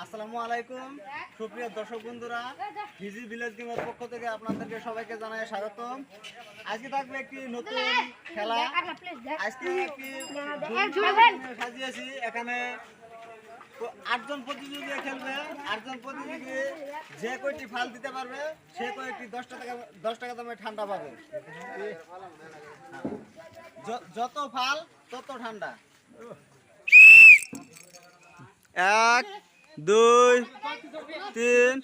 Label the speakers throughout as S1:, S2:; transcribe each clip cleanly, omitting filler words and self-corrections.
S1: আসসালামু আলাইকুম সুপ্রিয় দর্শক বন্ধুরা, ভিজি ভিলেজ গেমের পক্ষ থেকে আপনাদেরকে সবাইকে জানাই স্বাগতম। আজকে থাকবে একটি নতুন খেলা। আজকে একটি সাজিয়েছি, এখানে 8জন প্রতিযোগী খেলবে। 8জন প্রতিযোগী যে কয়টি ফাল দিতে পারবে সে কয়টি 10 টাকা দামে ঠান্ডা পাবে। যত ফাল তত ঠান্ডা। 1 2 3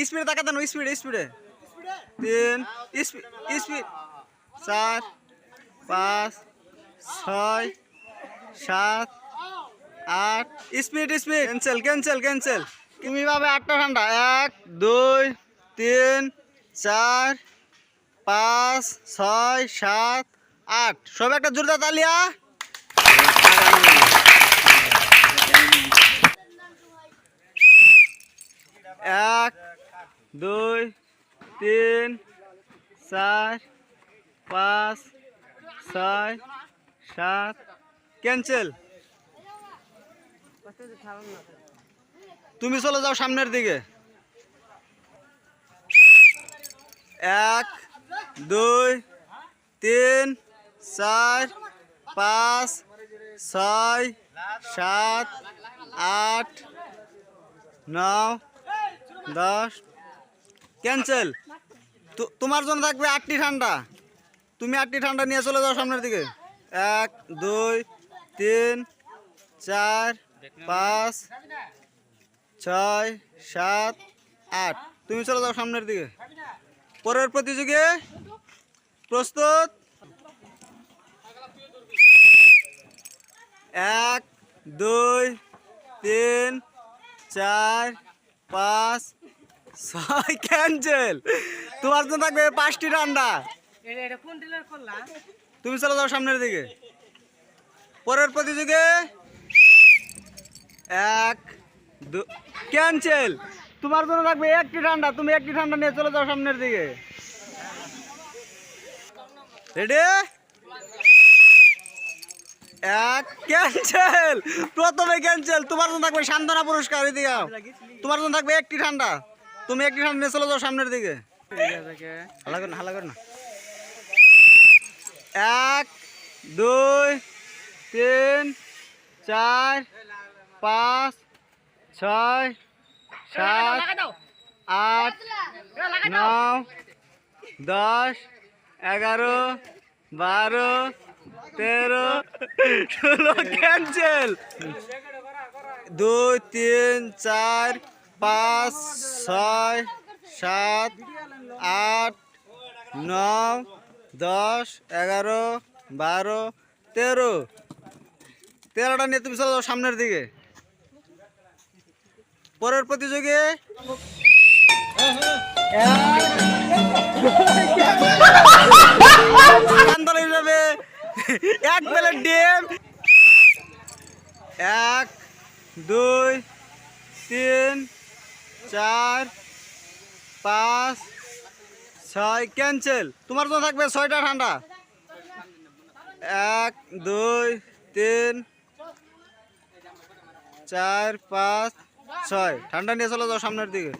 S1: স্পিডে তাকা দেন, স্পিডে 3 স্পিড 4 5 6 7 8 স্পিড ক্যান্সেল তুমি পাবে 8টা ঠান্ডা। 1 2 3 4 5 6 7 8 সব একটা জোরদার তালিয়া। 1 2 3 4 5 6 7 ক্যান্সেল। তুমি চলে যাও সামনের দিকে। 1 2 3 4 5 6 7 8 9 10 ক্যান্সেল। তোমার জন্য থাকবে 8টি ঠান্ডা। তুমি 8টি ঠান্ডা নিয়ে চলে যাও সামনের দিকে। 1 2 3 4 5 6 7 8 তুমি চলে যাও সামনের দিকে। পরের প্রতিযোগী প্রস্তুত। 1 2 3 4 5 6 ক্যান্সেল। তোমার জন্য থাকবে 5টি ঠান্ডা। তুমি চলে যাও সামনের দিকে। পরের প্রতিযোগী 1 2 ক্যান্সেল। তোমার জন্য থাকবে 1টি ঠান্ডা। তুমি 1টি ঠান্ডা নিয়ে চলে যাও সামনের দিকে। রেডি? 1 ক্যান্সেল। প্রথমে ক্যান্সেল। তোমার জন্য থাকবে সান্ত্বনা পুরস্কার। এদিকে তোমার জন্য থাকবে 1টি ঠান্ডা। তুমি 1টি ঠান্ডা নিয়ে চলে যাও সামনের দিকে। হালা কর না। 1 2 3 4 5 6 7 8 9 10 11 12 13 16 ক্যান্সেল। 2 3 4 5 6 7 8 9 10 11 12 13টা নিয়ে তুমি চলে যাও সামনের দিকে। পরের প্রতিযোগী হিসাবে 1 প্লেট ডিম। 1 2 3 4 5 6 ক্যান্সেল। তোমার জন্য থাকবে 6টা ঠান্ডা। 1 2 3 4 5 6 ঠান্ডা নিয়ে চলে যাও সামনের দিকে।